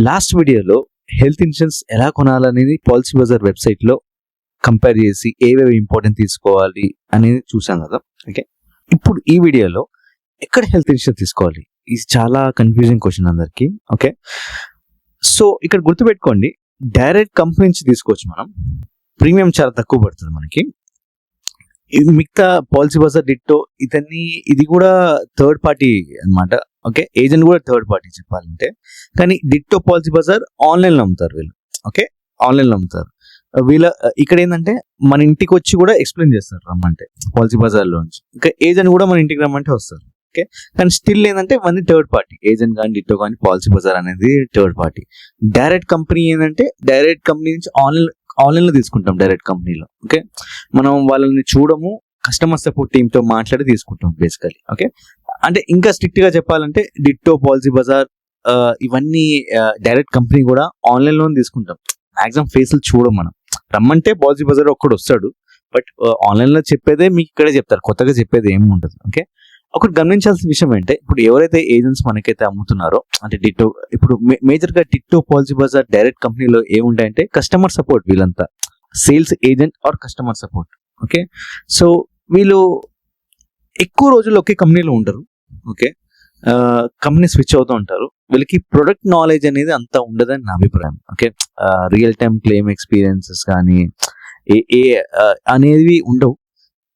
Last వీడియోలో health insurance ఎలా కొనాలనేది policy Bazar వెబ్సైట్లో కంపేర్ చేసి ఏవేవి ఇంపార్టెంట్ తీసుకోవాలి అనేది చూసాం కదా. ఓకే, ఇప్పుడు ఈ వీడియోలో ఎక్కడ హెల్త్ ఇన్సూరెన్స్ తీసుకోవాలి, ఇది చాలా కన్ఫ్యూజింగ్ క్వశ్చన్ అందరికి. ఓకే, సో ఇక్కడ గుర్తుపెట్టుకోండి, డైరెక్ట్ కంపెనీ నుంచి తీసుకోవచ్చు మనం, ప్రీమియం చాలా తక్కువ పడుతుంది మనకి. మిగతా పాలసీ బజార్ డిట్టో ఇది కూడా థర్డ్ పార్టీ అన్నమాట. ఓకే, ఏజెంట్ కూడా థర్డ్ పార్టీ చెప్పాలంటే. కానీ డిట్టో పాలసీ బజార్ ఆన్లైన్లో అమ్ముతారు వీళ్ళు. ఓకే, ఆన్లైన్లో అమ్ముతారు వీళ్ళ. ఇక్కడ ఏంటంటే మన ఇంటికి వచ్చి కూడా ఎక్స్ప్లెయిన్ చేస్తారు రమ్మంటే పాలసీ బజార్లో నుంచి. ఇంకా ఏజెంట్ కూడా మన ఇంటికి రమ్మంటే వస్తారు. ఓకే, కానీ స్టిల్ ఏంటంటే ఇవన్నీ థర్డ్ పార్టీ, ఏజెంట్ కానీ డిట్టో కానీ పాలసీ బజార్ అనేది థర్డ్ పార్టీ. డైరెక్ట్ కంపెనీ ఏంటంటే డైరెక్ట్ కంపెనీ నుంచి ఆన్లైన్లో తీసుకుంటాం. డైరెక్ట్ కంపెనీలో ఓకే, మనం వాళ్ళని చూడము, కస్టమర్ సపోర్ట్ టీంతో మాట్లాడి తీసుకుంటాం బేసికలీ. ఓకే, అంటే ఇంకా స్ట్రిక్ట్ గా చెప్పాలంటే డిట్టో పాలసీ బజార్ ఇవన్నీ డైరెక్ట్ కంపెనీ కూడా ఆన్లైన్లో తీసుకుంటాం. మాక్సిమం ఫేస్లు చూడం మనం. రమ్మంటే పాలసీ బజార్ ఒక్కడు వస్తాడు, బట్ ఆన్లైన్లో చెప్పేదే మీకు ఇక్కడే చెప్తారు, కొత్తగా చెప్పేది ఏమి ఉంటుంది. ఓకే, ఒకటి గమనించాల్సిన విషయం ఏంటంటే, ఇప్పుడు ఎవరైతే ఏజెంట్స్ మనకైతే అమ్ముతున్నారో అంటే డిట్టో, ఇప్పుడు మేజర్ గా డిట్టో పాలసీ బజార్ డైరెక్ట్ కంపెనీలో ఏముంటాయంటే కస్టమర్ సపోర్ట్, వీళ్ళంతా sales agent or customer support. Okay, so వీళ్ళు ఎక్కువ రోజులు ఒకే కంపెనీలో ఉండరు. ఓకే, కంపెనీ స్విచ్ అవుతూ ఉంటారు. వీళ్ళకి ప్రొడక్ట్ నాలెడ్జ్ అనేది అంత ఉండదని నా అభిప్రాయం. Okay, real time claim experiences కానీ ఏ అనేవి ఉండవు.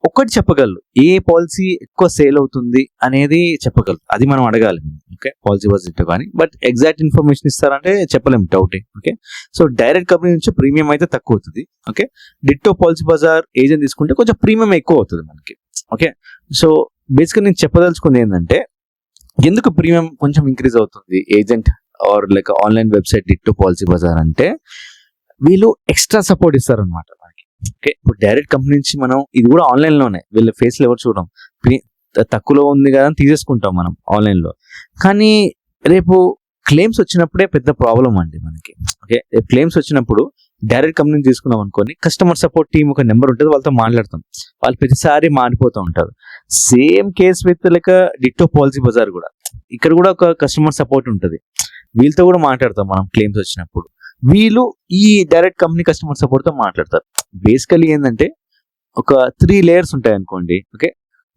ఒక్కటి చెప్పగలరు, ఏ పాలసీ ఎక్కువ సేల్ అవుతుంది అనేది చెప్పగలరు, అది మనం అడగాలి. ఓకే, పాలసీ బజెట్ కానీ, బట్ ఎగ్జాక్ట్ ఇన్ఫర్మేషన్ ఇస్తారంటే చెప్పలేము, డౌటే. ఓకే, సో డైరెక్ట్ కంపెనీ నుంచి ప్రీమియం అయితే తక్కువ అవుతుంది. Okay, ditto Policybazaar agent తీసుకుంటే కొంచెం ప్రీమియం ఎక్కువ అవుతుంది మనకి. ఓకే, సో బేసిక్గా నేను చెప్పదలుచుకుంది ఏంటంటే, ఎందుకు ప్రీమియం కొంచెం ఇంక్రీజ్ అవుతుంది agent or like online website ditto Policybazaar అంటే, వీళ్ళు ఎక్స్ట్రా సపోర్ట్ ఇస్తారనమాట మనకి. ఓకే, ఇప్పుడు డైరెక్ట్ కంపెనీ నుంచి మనం ఇది కూడా ఆన్లైన్లోనే, వీళ్ళ ఫేస్లో ఎవరు చూడడం, తక్కువలో ఉంది కదా అని తీసేసుకుంటాం మనం ఆన్లైన్లో. కానీ రేపు క్లెయిమ్స్ వచ్చినప్పుడే పెద్ద ప్రాబ్లం అండి మనకి. ఓకే, క్లెయిమ్స్ వచ్చినప్పుడు డైరెక్ట్ కంపెనీ తీసుకున్నాం అనుకోని, కస్టమర్ సపోర్ట్ టీం ఒక నెంబర్ ఉంటుంది, వాళ్ళతో మాట్లాడతాం. వాళ్ళు ప్రతిసారి మారిపోతూ ఉంటారు. Same case with like ditto Policybazaar కూడా, ఇక్కడ కూడా ఒక కస్టమర్ సపోర్ట్ ఉంటుంది, వీళ్ళతో కూడా మాట్లాడతాం మనం క్లెయిమ్స్ వచ్చినప్పుడు. వీళ్ళు ఈ డైరెక్ట్ కంపెనీ కస్టమర్ సపోర్ట్తో మాట్లాడతారు. బేసికలీ ఏంటంటే ఒక 3 లేయర్స్ ఉంటాయి అనుకోండి. ఓకే,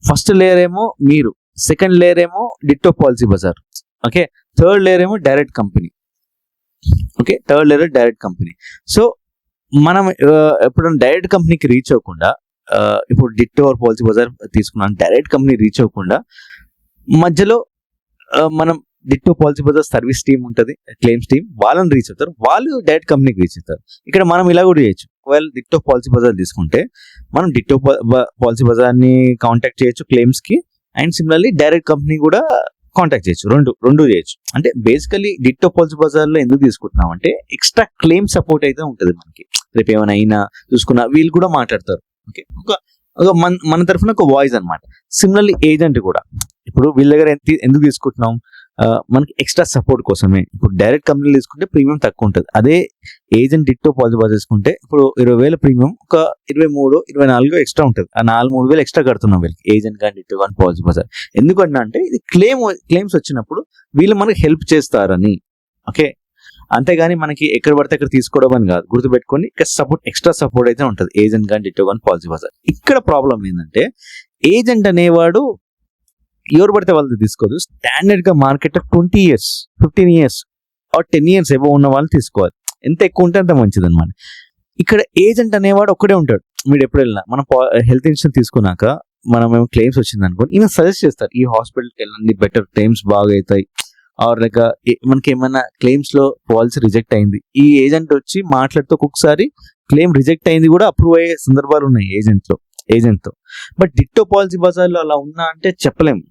ఫస్ట్ లేయర్ ఏమో మీరు, సెకండ్ లేయర్ ఏమో ditto Policybazaar. Okay, third layer ఏమో direct company. Okay, third layer direct company. So మనం ఎప్పుడైనా డైరెక్ట్ కంపెనీకి రీచ్ అవ్వకుండా, ఇప్పుడు డిట్టో ఆర్ పాలసీ బజార్ తీసుకున్నాం, డైరెక్ట్ కంపెనీ రీచ్ అవ్వకుండా మధ్యలో మనం ditto Policybazaar service team ఉంటుంది, క్లెయిమ్స్ టీమ్, వాళ్ళని రీచ్ అవుతారు, వాళ్ళు డైరెక్ట్ కంపెనీకి రీచ్ అవుతారు. ఇక్కడ మనం ఇలా కూడా చేయొచ్చు. ఒకవేళ డిట్టో పాలసీ బజార్ తీసుకుంటే మనం డిట్టో పాలసీ బజార్ని కాంటాక్ట్ చేయొచ్చు క్లెయిమ్స్ కి, అండ్ సిమిలర్లీ డైరెక్ట్ కంపెనీ కూడా కాంటాక్ట్ చేయొచ్చు, రెండు చేయొచ్చు. అంటే బేసికలీ డిట్టో పాలసీ బజార్ లో ఎందుకు తీసుకుంటున్నాం అంటే, ఎక్స్ట్రా క్లెయిమ్ సపోర్ట్ అయితే ఉంటుంది మనకి. రేపు ఏమైనా అయినా చూసుకున్నా వీళ్ళు కూడా మాట్లాడతారు. ఓకే, మన తరఫున ఒక వాయిస్ అనమాట. సిమిలర్లీ ఏజెంట్ కూడా, ఇప్పుడు వీళ్ళ దగ్గర ఎందుకు తీసుకుంటున్నాం, మనకి ఎక్స్ట్రా సపోర్ట్ కోసమే. ఇప్పుడు డైరెక్ట్ కంపెనీలు తీసుకుంటే ప్రీమియం తక్కువ ఉంటుంది, అదే ఏజెంట్ డిట్టో పాలసీ బజార్ తీసుకుంటే ఇప్పుడు 20,000 ప్రీమియం ఒక 23-24 ఎక్స్ట్రా ఉంటుంది. ఆ 3,000 ఎక్స్ట్రా కడుతున్నాం వీళ్ళకి, ఏజెంట్ కానీ డిట్టో కానీ పాలసీ బజార్. ఎందుకంటే ఇది క్లెయిమ్స్ వచ్చినప్పుడు వీళ్ళు మనకి హెల్ప్ చేస్తారని. ఓకే, అంతేగాని మనకి ఎక్కడ పడితే అక్కడ తీసుకోవడం అని కాదు, గుర్తుపెట్టుకొని ఇక్కడ సపోర్ట్, ఎక్స్ట్రా సపోర్ట్ అయితే ఉంటుంది ఏజెంట్ కానీ డిట్టో కానీ పాలసీ బజార్. ఇక్కడ ప్రాబ్లం ఏంటంటే, ఏజెంట్ అనేవాడు ఎవరు పడితే వాళ్ళు తీసుకోదు. స్టాండర్డ్ గా market 20 years 15 years or 10 years above ఉన్న వాళ్ళు తీసుకోవాలి. ఎంత ఎక్కువ ఉంటే అంత మంచిది అనమాట. ఇక్కడ ఏజెంట్ అనేవాడు ఒక్కడే ఉంటాడు. మీరు ఎప్పుడు వెళ్ళినా, మనం హెల్త్ ఇన్సూరెన్స్ తీసుకున్నాక మనం ఏమో క్లెయిమ్స్ వచ్చింది అనుకోండి, ఈయన సజెస్ట్ చేస్తారు, ఈ హాస్పిటల్కి వెళ్ళండి, బెటర్ క్లెయిమ్స్ బాగా అవుతాయి. ఆర్ లైక్ మనకి ఏమైనా క్లెయిమ్స్ లో పాలసీ రిజెక్ట్ అయింది, ఈ ఏజెంట్ వచ్చి మాట్లాడుతూ ఒక్కొక్కసారి క్లెయిమ్ రిజెక్ట్ అయింది కూడా అప్రూవ్ అయ్యే సందర్భాలు ఉన్నాయి ఏజెంట్తో. బట్ డిట్టో పాలసీ బజార్లో అలా ఉన్నా అంటే చెప్పలేము,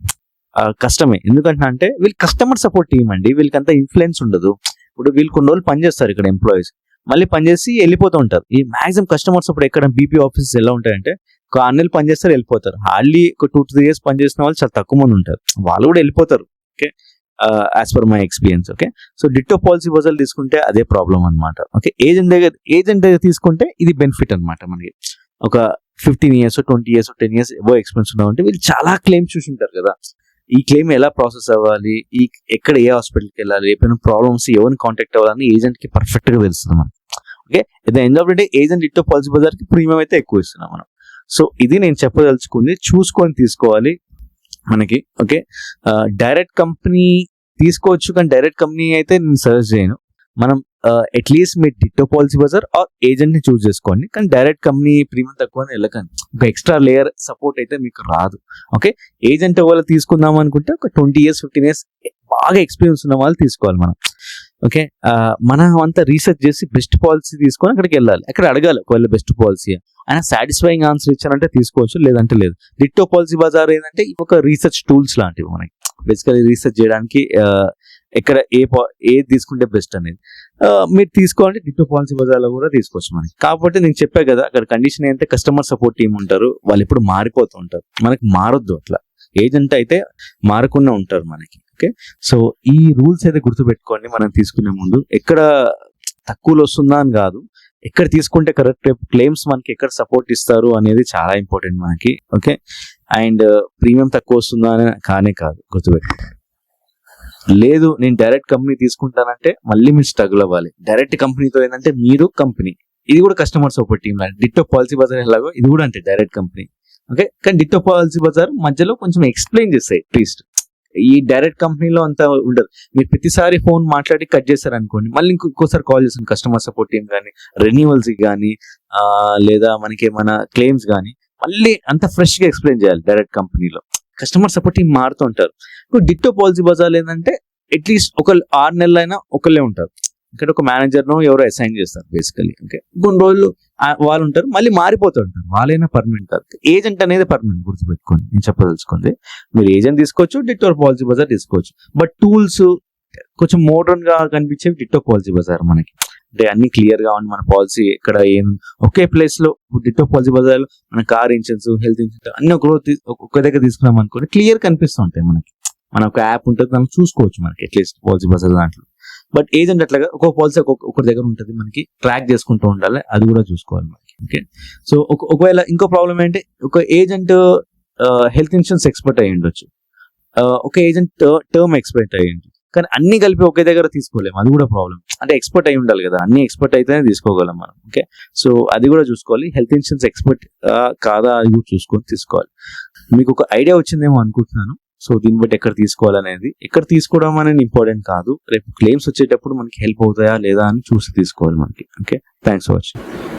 కష్టమే. ఎందుకంటే వీళ్ళు కస్టమర్ సపోర్ట్ టీం అండి, వీళ్ళకి అంత ఇన్ఫ్లుయెన్స్ ఉండదు. ఇప్పుడు వీళ్ళు కొన్ని రోజులు పనిచేస్తారు ఇక్కడ ఎంప్లాయీస్, మళ్ళీ పనిచేసి వెళ్ళిపోతూ ఉంటారు. ఈ మాక్సిమం కస్టమర్స్ ఇప్పుడు ఎక్కడ బీపీ ఆఫీసెస్ ఎలా ఉంటాయంటే, ఒక 6 నెలలు పనిచేస్తారు, వెళ్ళిపోతారు. హార్డ్లీ ఒక 2-3 years పనిచేసిన వాళ్ళు చాలా తక్కువ మంది ఉంటారు, వాళ్ళు కూడా వెళ్ళిపోతారు. Okay, as per my experience. Okay, so ditto Policybazaar తీసుకుంటే అదే ప్రాబ్లం అనమాట. ఓకే, ఏజెంట్ దగ్గర తీసుకుంటే ఇది బెనిఫిట్ అనమాట మనకి. ఒక 15 years 20 years 10 years above experience ఉన్నామంటే వీళ్ళు చాలా క్లెయిమ్స్ చూసి ఉంటారు కదా. ఈ క్లెయిమ్ ఎలా ప్రాసెస్ అవ్వాలి, ఎక్కడ ఏ హాస్పిటల్కి వెళ్ళాలి, ఏమైనా ప్రాబ్లమ్స్ ఎవరిని కాంటాక్ట్ అవ్వాలని ఏజెంట్కి పర్ఫెక్ట్గా తెలుస్తుంది మనం. Okay, at the end of the day agent ditto policy బజార్కి ప్రీమియం అయితే ఎక్కువ ఇస్తున్నాం మనం. సో ఇది నేను చెప్పదలుచుకుంది, చూసుకొని తీసుకోవాలి మనకి. ఓకే, డైరెక్ట్ కంపెనీ తీసుకోవచ్చు, కానీ డైరెక్ట్ కంపెనీ అయితే నేను సజెస్ట్ చేయను. మనం అట్లీస్ట్ మీరు ditto Policybazaar or agent ని చూస్ చేసుకోండి, కానీ డైరెక్ట్ కంపెనీ ప్రీమియం తక్కువ వెళ్ళకండి. ఒక ఎక్స్ట్రా లేయర్ సపోర్ట్ అయితే మీకు రాదు. ఓకే, ఏజెంట్ వాళ్ళు తీసుకుందాం అనుకుంటే ఒక 20 years 15 years బాగా ఎక్స్పీరియన్స్ ఉన్న వాళ్ళు తీసుకోవాలి మనం. ఓకే, మనం అంతా రీసెర్చ్ చేసి బెస్ట్ పాలసీ తీసుకొని అక్కడికి వెళ్ళాలి, అక్కడ అడగాలి ఒకవేళ బెస్ట్ పాలసీ ఆయన సాటిస్ఫైయింగ్ ఆన్సర్ ఇచ్చారంటే తీసుకోవచ్చు, లేదంటే లేదు. డిట్టో పాలసీ బజార్ ఏంటంటే ఒక రీసెర్చ్ టూల్స్ లాంటివి మనకి, బేసికలీ రీసెర్చ్ చేయడానికి ఎక్కడ ఏది తీసుకుంటే బెస్ట్ అనేది మీరు తీసుకోవాలంటే డిట్టో పాలసీ బజార్లో కూడా తీసుకోవచ్చు మనకి. కాకపోతే నేను చెప్పా కదా, అక్కడ కండిషన్ ఏంటంటే కస్టమర్ సపోర్ట్ టీమ్ ఉంటారు, వాళ్ళు ఎప్పుడు మారిపోతూ ఉంటారు, మనకి మారొద్దు అట్లా. ఏజెంట్ అయితే మారకుండా ఉంటారు మనకి. ఓకే, సో ఈ రూల్స్ అయితే గుర్తుపెట్టుకోండి మనం తీసుకునే ముందు. ఎక్కడ తక్కువలో వస్తుందా అని కాదు, ఎక్కడ తీసుకుంటే కరెక్ట్ క్లెయిమ్స్ మనకి ఎక్కడ సపోర్ట్ ఇస్తారు అనేది చాలా ఇంపార్టెంట్ మనకి. ఓకే, అండ్ ప్రీమియం తక్కువ వస్తుందా అని కానే కాదు, గుర్తుపెట్టుకోండి. లేదు నేను డైరెక్ట్ కంపెనీ తీసుకుంటానంటే మళ్ళీ మీరు స్ట్రగుల్ అవ్వాలి. డైరెక్ట్ కంపెనీతో ఏంటంటే మీరు కంపెనీ, ఇది కూడా కస్టమర్ సపోర్ట్ టీమ్ లాంటి. డిట్టో పాలసీ బజార్ ఎలాగో ఇది కూడా అంటే డైరెక్ట్ కంపెనీ. ఓకే, కానీ డిట్టో పాలసీ బజార్ మధ్యలో కొంచెం ఎక్స్ప్లెయిన్ చేస్తాయి అట్లీస్ట్. ఈ డైరెక్ట్ కంపెనీలో అంతా ఉండదు. మీరు ప్రతిసారి ఫోన్ మాట్లాడి కట్ చేశారు అనుకోండి, మళ్ళీ ఇంకోసారి కాల్ చేస్తాను కస్టమర్ సపోర్ట్ టీమ్ కానీ, రెన్యూవల్స్ కానీ లేదా మనకి ఏమైనా క్లెయిమ్స్ కానీ, మళ్ళీ అంత ఫ్రెష్ గా ఎక్స్ప్లెయిన్ చేయాలి. డైరెక్ట్ కంపెనీలో కస్టమర్ సపోర్ట్ టీం మారుతూ ఉంటారు. ఇప్పుడు డిట్టో పాలసీ బజార్ ఏంటంటే అట్లీస్ట్ ఒక 6 నెలలైనా ఒకళ్ళే ఉంటారు. ఇక్కడ ఒక మేనేజర్నో ఎవరో అసైన్ చేస్తారు బేసికలీ. ఓకే, కొన్ని రోజులు వాళ్ళు ఉంటారు, మళ్ళీ మారిపోతూ ఉంటారు, వాళ్ళైనా పర్మనెంట్ కాదు. ఏజెంట్ అనేది పర్మనెంట్, గుర్తుపెట్టుకోండి నేను చెప్పదలుచుకుంది. మీరు ఏజెంట్ తీసుకోవచ్చు, డిట్టో పాలసీ బజార్ తీసుకోవచ్చు, బట్ టూల్స్ కొంచెం మోడర్న్ గా కనిపించేవి డిట్టో పాలసీ బజార్ మనకి. అంటే అన్ని క్లియర్ గా ఉంది మన పాలసీ ఇక్కడ ఏం ఒకే ప్లేస్ లో. డిట్టో పాలసీ బజార్ లో మన కార్ ఇన్సూరెన్స్, హెల్త్ ఇన్సూరెన్స్ అన్ని ఒక దగ్గర తీసుకున్నాం అనుకోండి, క్లియర్ కనిపిస్తూ ఉంటాయి మనకి. మన ఒక యాప్ ఉంటుంది, మనం చూసుకోవచ్చు మనకి అట్లీస్ట్ పాలసీ బజార్ దాంట్లో. బట్ ఏజెంట్ అట్లాగా ఒక్కొక్క పాలసీ ఒకరి దగ్గర ఉంటుంది, మనకి ట్రాక్ చేసుకుంటూ ఉండాలి, అది కూడా చూసుకోవాలి మనకి. ఓకే, సో ఒకవేళ ఇంకో ప్రాబ్లం ఏంటి, ఒక ఏజెంట్ హెల్త్ ఇన్సూరెన్స్ ఎక్స్పర్ట్ అయ్యి ఉండొచ్చు, ఒక ఏజెంట్ టర్మ్ ఎక్స్పర్ట్ అయ్యింది, కానీ అన్ని కలిపి ఒకే దగ్గర తీసుకోలేము, అది కూడా ప్రాబ్లం. అంటే ఎక్స్పర్ట్ అయి ఉండాలి కదా, అన్ని ఎక్స్పర్ట్ అయితేనే తీసుకోగలం మనం. ఓకే, సో అది కూడా చూసుకోవాలి. హెల్త్ ఇన్సూరెన్స్ ఎక్స్పర్ట్ కాదా అది కూడా చూసుకొని తీసుకోవాలి. మీకు ఒక ఐడియా వచ్చిందేమో అనుకుంటున్నాను. సో దీన్ని బట్టి ఎక్కడ తీసుకోవాలనేది, ఎక్కడ తీసుకోవడం అనేది ఇంపార్టెంట్ కాదు, రేపు క్లెయిమ్స్ వచ్చేటప్పుడు మనకి హెల్ప్ అవుతాయా లేదా అని చూసి తీసుకోవాలి మనకి. Okay, thanks for watching.